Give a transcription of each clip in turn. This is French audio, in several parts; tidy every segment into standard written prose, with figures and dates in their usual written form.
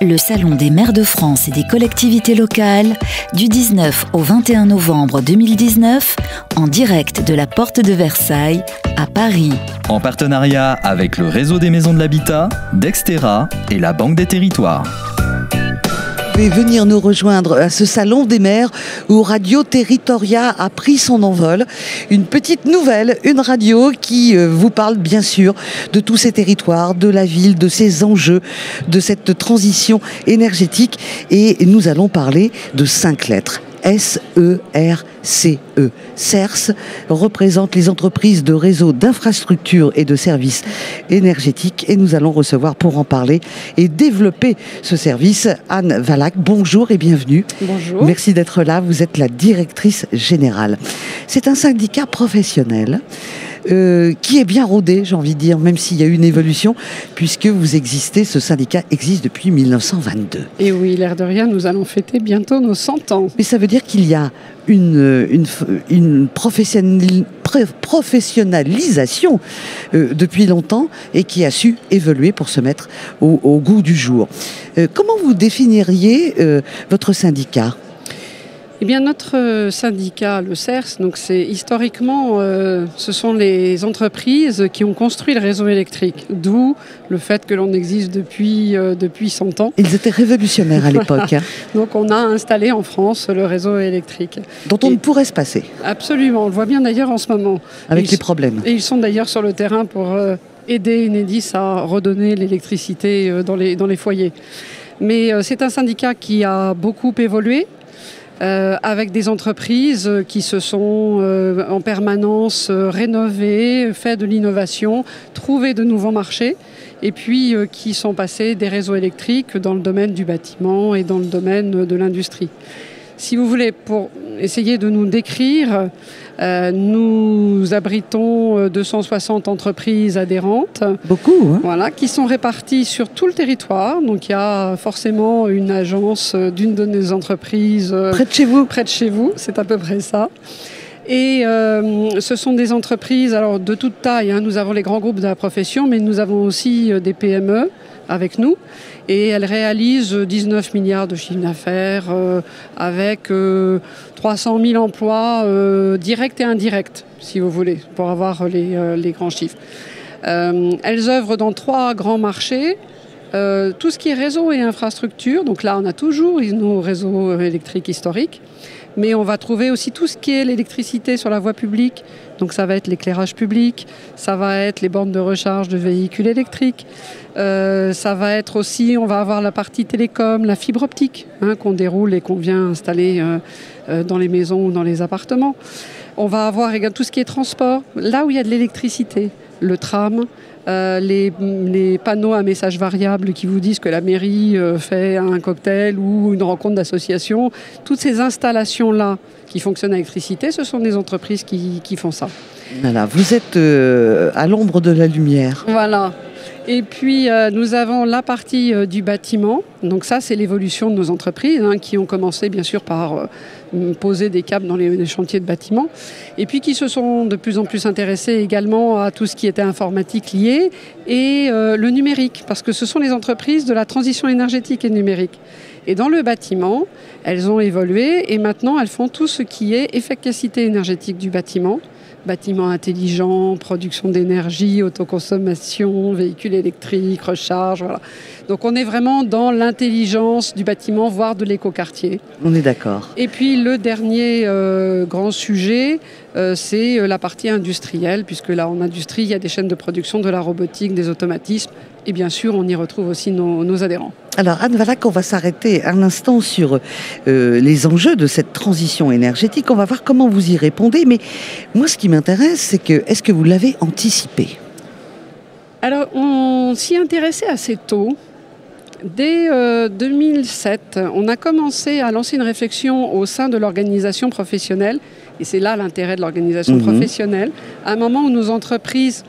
Le Salon des maires de France et des collectivités locales du 19 au 21 novembre 2019 en direct de la Porte de Versailles à Paris. En partenariat avec le Réseau des maisons de l'habitat, Dextera et la Banque des territoires. Vous pouvez venir nous rejoindre à ce salon des maires où Radio Territoria a pris son envol. Une petite nouvelle, une radio qui vous parle bien sûr de tous ces territoires, de la ville, de ses enjeux, de cette transition énergétique. Et nous allons parler de 5 lettres. S-E-R-C-E. CERS représente les entreprises de réseaux d'infrastructures et de services énergétiques et nous allons recevoir pour en parler et développer ce service Anne Valac. Bonjour et bienvenue. Bonjour. Merci d'être là. Vous êtes la directrice générale. C'est un syndicat professionnel qui est bien rodé, j'ai envie de dire, même s'il y a eu une évolution, puisque vous existez, ce syndicat existe depuis 1922. Et oui, l'air de rien, nous allons fêter bientôt nos 100 ans. Mais ça veut dire qu'il y a une professionnalisation depuis longtemps et qui a su évoluer pour se mettre au goût du jour. Comment vous définiriez votre syndicat ? Eh bien, notre syndicat, le CERS, donc c'est historiquement, ce sont les entreprises qui ont construit le réseau électrique, d'où le fait que l'on existe depuis 100 ans. Ils étaient révolutionnaires à l'époque. Voilà. Donc on a installé en France le réseau électrique. Dont on ne pourrait se passer. Absolument, on le voit bien d'ailleurs en ce moment. Avec les problèmes. Et ils sont d'ailleurs sur le terrain pour aider Enedis à redonner l'électricité dans les foyers. Mais c'est un syndicat qui a beaucoup évolué. Avec des entreprises qui se sont en permanence rénovées, fait de l'innovation, trouvé de nouveaux marchés et puis qui sont passés des réseaux électriques dans le domaine du bâtiment et dans le domaine de l'industrie. Si vous voulez, pour essayer de nous décrire, nous abritons 260 entreprises adhérentes. Beaucoup, hein ? Voilà, qui sont réparties sur tout le territoire. Donc il y a forcément une agence d'une de nos entreprises. Près de chez vous ? Près de chez vous, c'est à peu près ça. Et ce sont des entreprises alors, de toute taille. Hein. Nous avons les grands groupes de la profession, mais nous avons aussi des PME avec nous. Et elles réalisent 19 milliards de chiffre d'affaires avec 300 000 emplois directs et indirects, si vous voulez, pour avoir les grands chiffres. Elles œuvrent dans 3 grands marchés. Tout ce qui est réseau et infrastructure, donc là on a toujours nos réseaux électriques historiques, mais on va trouver aussi tout ce qui est l'électricité sur la voie publique, donc ça va être l'éclairage public, ça va être les bornes de recharge de véhicules électriques, ça va être aussi, on va avoir la partie télécom, la fibre optique qu'on déroule et qu'on vient installer dans les maisons ou dans les appartements. On va avoir également tout ce qui est transport, là où il y a de l'électricité, le tram, les panneaux à messages variables qui vous disent que la mairie fait un cocktail ou une rencontre d'association. Toutes ces installations-là qui fonctionnent à l'électricité, ce sont des entreprises qui font ça. Voilà, vous êtes à l'ombre de la lumière. Voilà. Et puis, nous avons la partie du bâtiment. Donc ça, c'est l'évolution de nos entreprises qui ont commencé, bien sûr, par poser des câbles dans les chantiers de bâtiments. Et puis, qui se sont de plus en plus intéressés également à tout ce qui était informatique lié et le numérique. Parce que ce sont les entreprises de la transition énergétique et numérique. Et dans le bâtiment, elles ont évolué et maintenant, elles font tout ce qui est efficacité énergétique du bâtiment. Bâtiments intelligents, production d'énergie, autoconsommation, véhicules électriques, recharge, voilà. Donc on est vraiment dans l'intelligence du bâtiment, voire de l'écoquartier. On est d'accord. Et puis le dernier grand sujet, c'est la partie industrielle, puisque là en industrie, il y a des chaînes de production, de la robotique, des automatismes, et bien sûr on y retrouve aussi nos adhérents. Alors Anne Valac, on va s'arrêter un instant sur les enjeux de cette transition énergétique. On va voir comment vous y répondez. Mais moi, ce qui m'intéresse, c'est que est-ce que vous l'avez anticipé ? Alors, on s'y intéressait assez tôt. Dès 2007, on a commencé à lancer une réflexion au sein de l'organisation professionnelle. Et c'est là l'intérêt de l'organisation professionnelle. À un moment où nos entreprises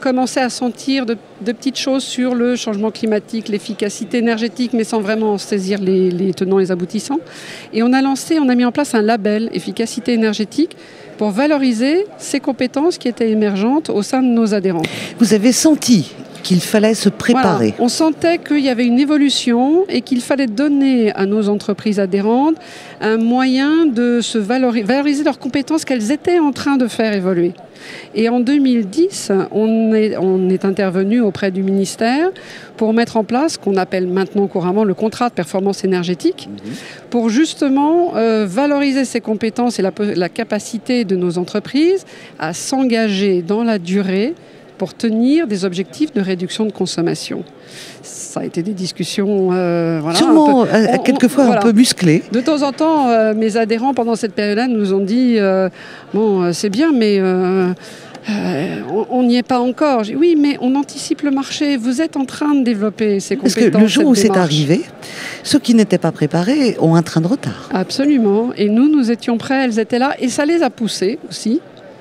commençaient à sentir de petites choses sur le changement climatique, l'efficacité énergétique, mais sans vraiment en saisir les tenants et les aboutissants. Et on a mis en place un label efficacité énergétique pour valoriser ces compétences qui étaient émergentes au sein de nos adhérents. Vous avez senti qu'il fallait se préparer. Voilà. On sentait qu'il y avait une évolution et qu'il fallait donner à nos entreprises adhérentes un moyen de se valoriser leurs compétences qu'elles étaient en train de faire évoluer. Et en 2010, on est intervenu auprès du ministère pour mettre en place ce qu'on appelle maintenant couramment le contrat de performance énergétique, pour justement valoriser ces compétences et la capacité de nos entreprises à s'engager dans la durée pour tenir des objectifs de réduction de consommation. Ça a été des discussions sûrement quelquefois un peu musclées. De temps en temps, mes adhérents pendant cette période-là nous ont dit bon, c'est bien, mais on n'y est pas encore. J'ai dit, oui, mais on anticipe le marché. Vous êtes en train de développer ces compétences. Parce que le jour où c'est arrivé, ceux qui n'étaient pas préparés ont un train de retard. Absolument. Et nous étions prêts, elles étaient là. Et ça les a poussés aussi.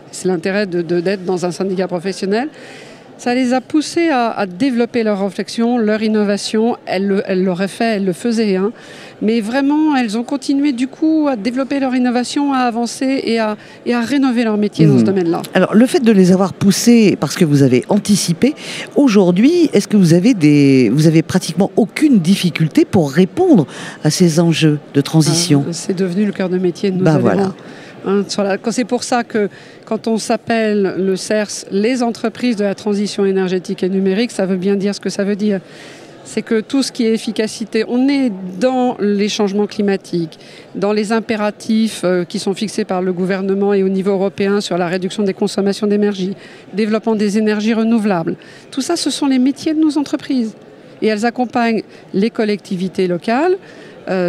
C'est l'intérêt d'être dans un syndicat professionnel. Ça les a poussés à développer leur réflexion, leur innovation. Elles l'auraient fait, elles le faisaient. Hein. Mais vraiment, elles ont continué du coup à développer leur innovation, à avancer et à rénover leur métier dans ce domaine-là. Alors, le fait de les avoir poussés parce que vous avez anticipé, aujourd'hui, est-ce que vous avez pratiquement aucune difficulté pour répondre à ces enjeux de transition ? C'est devenu le cœur de métier de nos adhérents. Voilà. C'est pour ça que quand on s'appelle le CERS, les entreprises de la transition énergétique et numérique, ça veut bien dire ce que ça veut dire. C'est que tout ce qui est efficacité, on est dans les changements climatiques, dans les impératifs qui sont fixés par le gouvernement et au niveau européen sur la réduction des consommations d'énergie, développement des énergies renouvelables. Tout ça, ce sont les métiers de nos entreprises. Et elles accompagnent les collectivités locales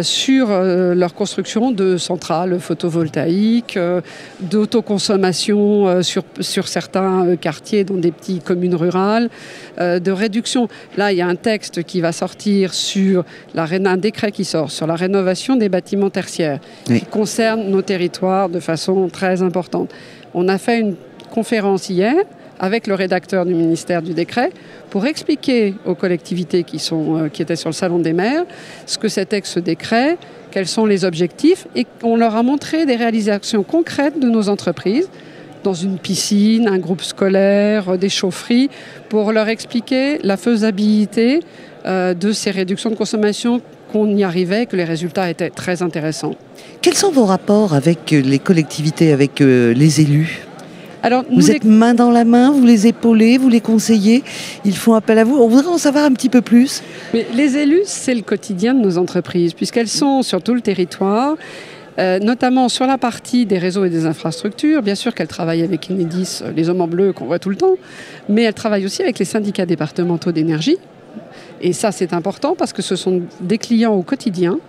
sur leur construction de centrales photovoltaïques, d'autoconsommation sur certains quartiers, dans des petites communes rurales, de réduction. Là, il y a un texte qui va sortir un décret qui sort sur la rénovation des bâtiments tertiaires, qui concerne nos territoires de façon très importante. On a fait une conférence hier avec le rédacteur du ministère du décret, pour expliquer aux collectivités qui étaient sur le Salon des maires ce que c'était que ce décret, quels sont les objectifs, et on leur a montré des réalisations concrètes de nos entreprises, dans une piscine, un groupe scolaire, des chaufferies, pour leur expliquer la faisabilité de ces réductions de consommation, qu'on y arrivait, que les résultats étaient très intéressants. Quels sont vos rapports avec les collectivités, avec les élus ? Alors, vous êtes main dans la main, vous les épaulez, vous les conseillez, ils font appel à vous. On voudrait en savoir un petit peu plus. Mais les élus, c'est le quotidien de nos entreprises, puisqu'elles sont sur tout le territoire, notamment sur la partie des réseaux et des infrastructures. Bien sûr qu'elles travaillent avec Enedis, les hommes en bleu qu'on voit tout le temps, mais elles travaillent aussi avec les syndicats départementaux d'énergie. Et ça, c'est important parce que ce sont des clients au quotidien,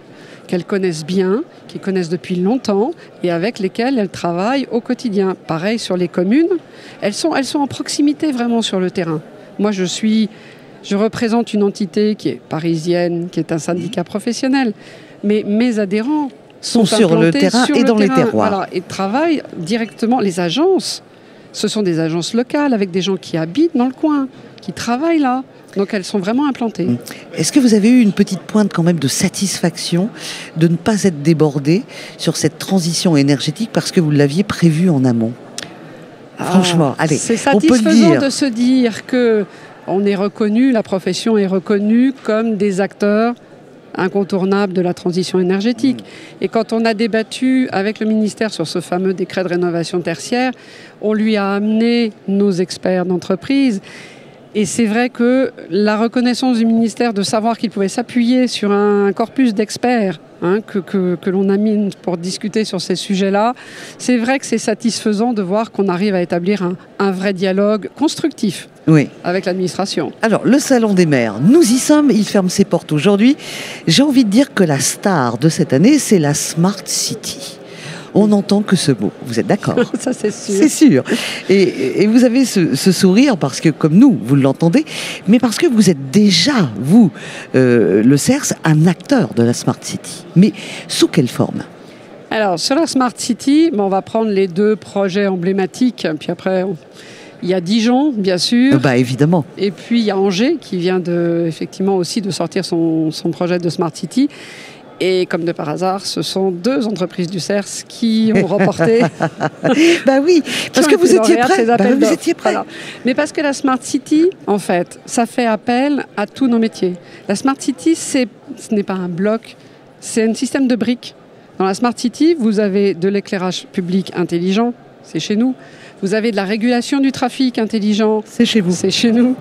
qu'elles connaissent bien, qu'ils connaissent depuis longtemps et avec lesquelles elles travaillent au quotidien. Pareil sur les communes, elles sont en proximité vraiment sur le terrain. Moi, je représente une entité qui est parisienne, qui est un syndicat professionnel, mais mes adhérents sont sur le terrain et dans les terroirs. Voilà, et travaillent directement. Les agences, ce sont des agences locales avec des gens qui habitent dans le coin, qui travaillent là. Donc elles sont vraiment implantées. Est-ce que vous avez eu une petite pointe quand même de satisfaction de ne pas être débordé sur cette transition énergétique parce que vous l'aviez prévue en amont ? Franchement, allez, c'est on peut le dire. C'est satisfaisant de se dire que on est reconnu, la profession est reconnue comme des acteurs incontournables de la transition énergétique. Et quand on a débattu avec le ministère sur ce fameux décret de rénovation tertiaire, on lui a amené nos experts d'entreprise. Et c'est vrai que la reconnaissance du ministère de savoir qu'il pouvait s'appuyer sur un corpus d'experts que l'on a mis pour discuter sur ces sujets-là, c'est vrai que c'est satisfaisant de voir qu'on arrive à établir un vrai dialogue constructif avec l'administration. Alors, le Salon des maires, nous y sommes, il ferme ses portes aujourd'hui. J'ai envie de dire que la star de cette année, c'est la Smart City. On n'entend que ce mot. Vous êtes d'accord ? Ça, c'est sûr. C'est sûr. Et vous avez ce sourire parce que, comme nous, vous l'entendez, mais parce que vous êtes déjà, vous, le CERS, un acteur de la Smart City. Mais sous quelle forme ? Alors, sur la Smart City, on va prendre les deux projets emblématiques, puis après... Il y a Dijon, bien sûr. Bah, évidemment. Et puis, il y a Angers, qui vient effectivement aussi de sortir son projet de Smart City. Et comme de par hasard, ce sont 2 entreprises du CERS qui ont remporté. Bah oui, parce que vous étiez prêts. Vous étiez prêts. Voilà. Mais parce que la Smart City, en fait, ça fait appel à tous nos métiers. La Smart City, ce n'est pas un bloc, c'est un système de briques. Dans la Smart City, vous avez de l'éclairage public intelligent, c'est chez nous. Vous avez de la régulation du trafic intelligent. C'est chez vous. C'est chez nous.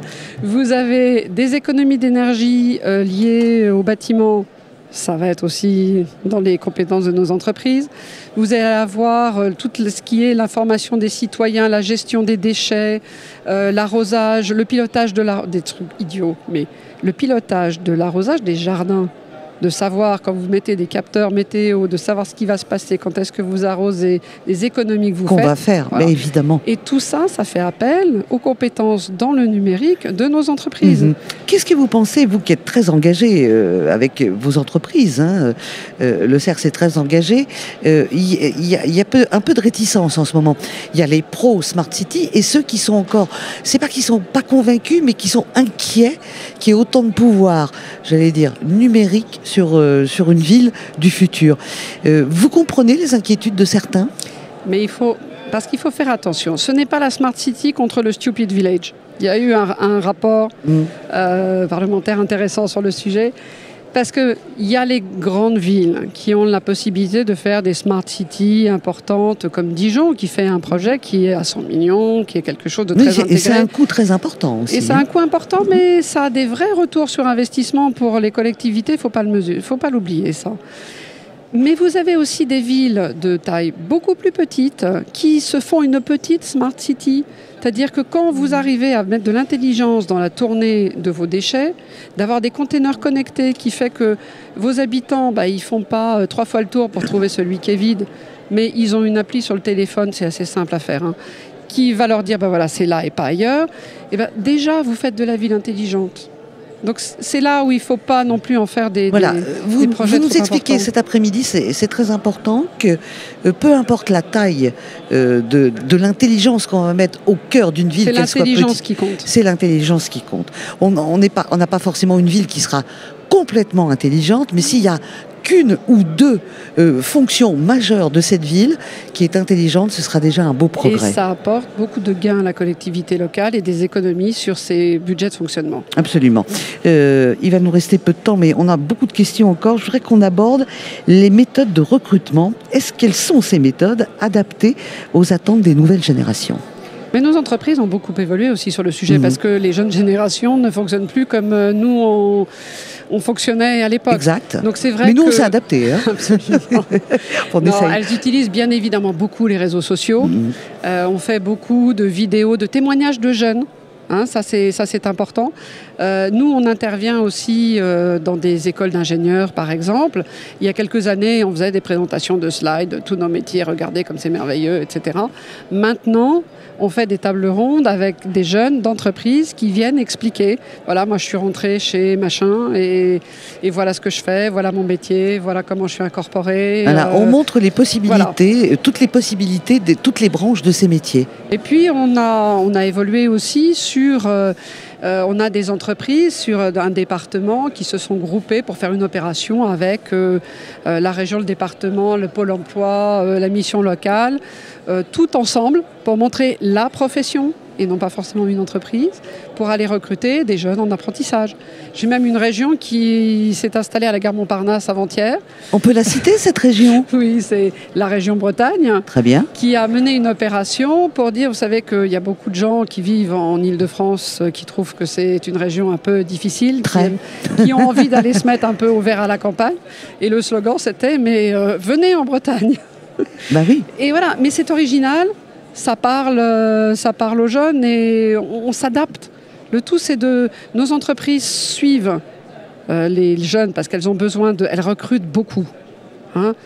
Vous avez des économies d'énergie liées aux bâtiments. Ça va être aussi dans les compétences de nos entreprises. Vous allez avoir tout ce qui est l'information des citoyens, la gestion des déchets, l'arrosage, le pilotage des trucs idiots, mais le pilotage de l'arrosage des jardins. De savoir, quand vous mettez des capteurs météo, de savoir ce qui va se passer, quand est-ce que vous arrosez, les économies que vous faites. Qu'on va faire, voilà. Mais évidemment. Et tout ça, ça fait appel aux compétences dans le numérique de nos entreprises. Qu'est-ce que vous pensez, vous qui êtes très engagé avec vos entreprises, hein, le CERS est très engagé, il y a un peu de réticence en ce moment. Il y a les pros Smart City et ceux qui sont encore, c'est pas qu'ils sont pas convaincus, mais qui sont inquiets qu'il y ait autant de pouvoir, j'allais dire, numérique sur une ville du futur. Vous comprenez les inquiétudes de certains ? Mais parce qu'il faut faire attention. Ce n'est pas la Smart City contre le Stupid Village. Il y a eu un rapport parlementaire intéressant sur le sujet. Parce qu'il y a les grandes villes qui ont la possibilité de faire des Smart Cities importantes, comme Dijon, qui fait un projet qui est à 100 millions, qui est quelque chose de très intégré. Et c'est un coût très important aussi. Et c'est un coût important, mais ça a des vrais retours sur investissement pour les collectivités, il ne faut pas l'oublier, ça. Mais vous avez aussi des villes de taille beaucoup plus petite qui se font une petite Smart City. C'est-à-dire que quand vous arrivez à mettre de l'intelligence dans la tournée de vos déchets, d'avoir des containers connectés qui fait que vos habitants, ils ne font pas 3 fois le tour pour trouver celui qui est vide, mais ils ont une appli sur le téléphone, c'est assez simple à faire, qui va leur dire voilà, c'est là et pas ailleurs. Et déjà, vous faites de la ville intelligente. Donc c'est là où il ne faut pas non plus en faire des projets vous nous expliquez importants. Cet après-midi, c'est très important que peu importe la taille de l'intelligence qu'on va mettre au cœur d'une ville, qu'elle soit petite, c'est l'intelligence qui compte. C'est l'intelligence qui compte. On n'a pas forcément une ville qui sera complètement intelligente, mais s'il y a qu'une ou 2 fonctions majeures de cette ville qui est intelligente, ce sera déjà un beau progrès. Et ça apporte beaucoup de gains à la collectivité locale et des économies sur ses budgets de fonctionnement. Absolument. Il va nous rester peu de temps, mais on a beaucoup de questions encore. Je voudrais qu'on aborde les méthodes de recrutement. Quelles sont ces méthodes adaptées aux attentes des nouvelles générations ? Mais nos entreprises ont beaucoup évolué aussi sur le sujet parce que les jeunes générations ne fonctionnent plus comme nous on fonctionnait à l'époque. Exact. Donc c'est vrai mais nous on s'est adaptés. Hein. Absolument. Elles utilisent bien évidemment beaucoup les réseaux sociaux. On fait beaucoup de vidéos, de témoignages de jeunes. Ça c'est important. Nous, on intervient aussi dans des écoles d'ingénieurs, par exemple. Il y a quelques années, on faisait des présentations de slides, de tous nos métiers, regardez comme c'est merveilleux, etc. Maintenant, on fait des tables rondes avec des jeunes d'entreprises qui viennent expliquer. Voilà, moi je suis rentrée chez machin et voilà ce que je fais, voilà mon métier, voilà comment je suis incorporée. Voilà, on montre les possibilités, toutes les possibilités de toutes les branches de ces métiers. Et puis on a évolué aussi sur... on a des entreprises sur un département qui se sont groupées pour faire une opération avec la région, le département, le pôle emploi, la mission locale, tout ensemble pour montrer la profession et non pas forcément une entreprise, pour aller recruter des jeunes en apprentissage. J'ai même une région qui s'est installée à la gare Montparnasse avant-hier. On peut la citer, cette région ? Oui, c'est la région Bretagne. Très bien. Qui a mené une opération pour dire, vous savez qu'il y a beaucoup de gens qui vivent en Île-de-France qui trouvent que c'est une région un peu difficile, qui ont envie d'aller se mettre un peu au vert à la campagne. Et le slogan, c'était « Mais venez en Bretagne ». Bah oui. Et voilà, mais c'est original. Ça parle aux jeunes et on s'adapte. Le tout, c'est nos entreprises suivent les jeunes parce qu'elles ont besoin elles recrutent beaucoup.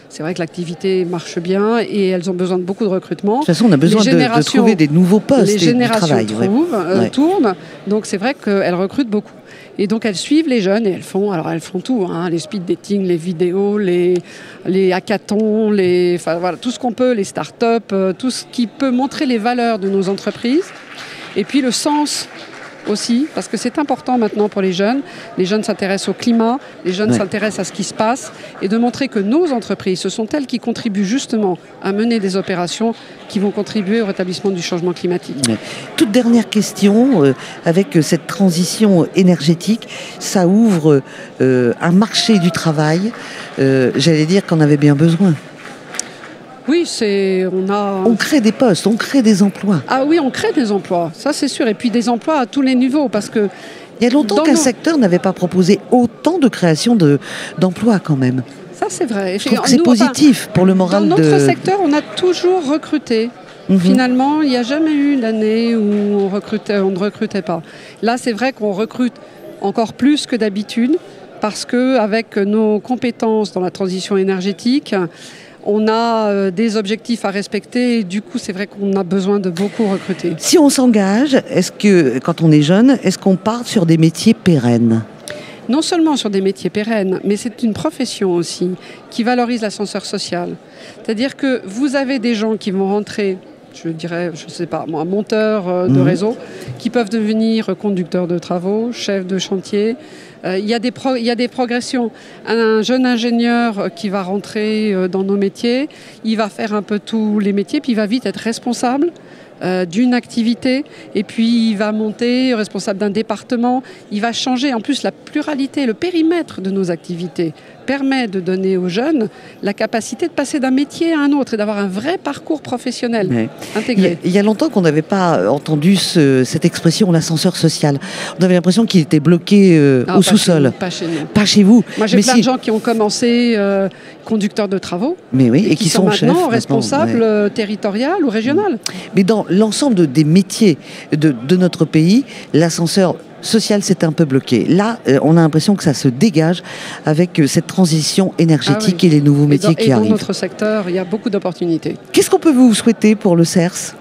C'est vrai que l'activité marche bien et elles ont besoin de beaucoup de recrutement. De toute façon, on a besoin de trouver des nouveaux postes. Les générations du travail, tournent, donc c'est vrai qu'elles recrutent beaucoup. Et donc elles suivent les jeunes et elles font tout, les speed dating, les vidéos, les hackathons, tout ce qu'on peut, les start-up, tout ce qui peut montrer les valeurs de nos entreprises. Et puis le sens aussi, parce que c'est important maintenant pour les jeunes. Les jeunes s'intéressent au climat, les jeunes s'intéressent à ce qui se passe, et de montrer que nos entreprises, ce sont elles qui contribuent justement à mener des opérations qui vont contribuer au rétablissement du changement climatique. Toute dernière question, avec cette transition énergétique, ça ouvre un marché du travail, j'allais dire qu'on avait bien besoin. Oui, on crée des postes, on crée des emplois. Ah oui, on crée des emplois, ça c'est sûr. Et puis des emplois à tous les niveaux, parce que... Il y a longtemps qu'un secteur n'avait pas proposé autant de création d'emplois quand même. Ça c'est vrai. Je trouve que c'est positif pour le moral. Dans notre secteur, on a toujours recruté. Finalement, il n'y a jamais eu d'année où on ne recrutait pas. Là, c'est vrai qu'on recrute encore plus que d'habitude, parce qu'avec nos compétences dans la transition énergétique, on a des objectifs à respecter et du coup, c'est vrai qu'on a besoin de beaucoup recruter. Si on s'engage, est-ce que, quand on est jeune, est-ce qu'on part sur des métiers pérennes ? Non seulement sur des métiers pérennes, mais c'est une profession aussi qui valorise l'ascenseur social. C'est-à-dire que vous avez des gens qui vont rentrer, je dirais, je ne sais pas moi, monteurs de réseau, qui peuvent devenir conducteurs de travaux, chefs de chantier. Il y a des progressions. Un jeune ingénieur qui va rentrer dans nos métiers, il va faire un peu tous les métiers, puis il va vite être responsable d'une activité, et puis il va monter responsable d'un département. Il va changer. En plus, la pluralité, le périmètre de nos activités permet de donner aux jeunes la capacité de passer d'un métier à un autre et d'avoir un vrai parcours professionnel intégré. Il y a longtemps qu'on n'avait pas entendu cette expression, l'ascenseur social. On avait l'impression qu'il était bloqué au sous-sol. Pas chez nous. Pas chez vous. Moi, j'ai plein de gens qui ont commencé conducteurs de travaux, et qui sont maintenant responsables territorial ou régional. Mais dans l'ensemble des métiers de notre pays, l'ascenseur social, c'est un peu bloqué. Là, on a l'impression que ça se dégage avec cette transition énergétique et les nouveaux métiers qui arrivent. Dans notre secteur, il y a beaucoup d'opportunités. Qu'est-ce qu'on peut vous souhaiter pour le CERS ?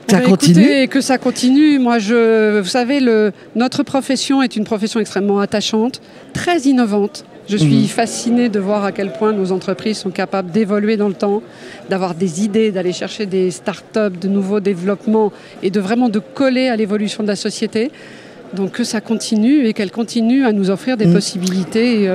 Ça continue. Écoutez, que ça continue. Moi, vous savez, notre profession est une profession extrêmement attachante, très innovante. Je suis fascinée de voir à quel point nos entreprises sont capables d'évoluer dans le temps, d'avoir des idées, d'aller chercher des start-up, de nouveaux développements et de vraiment de coller à l'évolution de la société. Donc que ça continue et qu'elle continue à nous offrir des possibilités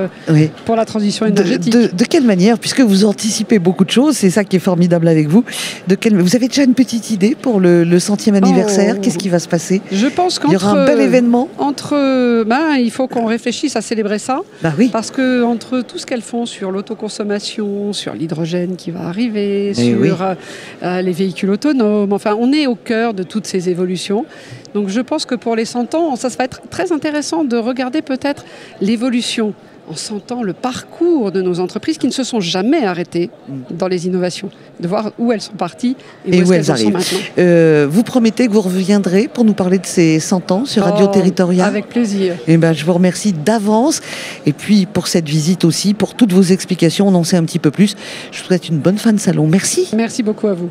pour la transition énergétique. De quelle manière, puisque vous anticipez beaucoup de choses, c'est ça qui est formidable avec vous, vous avez déjà une petite idée pour le 100e anniversaire ? Qu'est-ce qui va se passer ? Je pense qu'il y aura un bel événement. Il faut qu'on réfléchisse à célébrer ça. Parce qu'entre tout ce qu'elles font sur l'autoconsommation, sur l'hydrogène qui va arriver, sur les véhicules autonomes, enfin on est au cœur de toutes ces évolutions. Donc je pense que pour les 100 ans, ça va être très intéressant de regarder peut-être l'évolution en 100 ans, le parcours de nos entreprises qui ne se sont jamais arrêtées dans les innovations, de voir où elles sont parties et où elles arrivent maintenant. Vous promettez que vous reviendrez pour nous parler de ces 100 ans sur Radio Territoria ? Avec plaisir. Je vous remercie d'avance. Et puis pour cette visite aussi, pour toutes vos explications, on en sait un petit peu plus. Je vous souhaite une bonne fin de salon. Merci. Merci beaucoup à vous.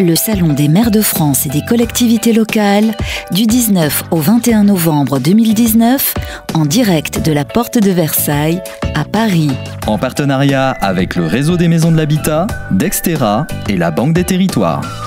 Le Salon des maires de France et des collectivités locales, du 19 au 21 novembre 2019, en direct de la Porte de Versailles, à Paris. En partenariat avec le Réseau des maisons de l'habitat, Dextera et la Banque des territoires.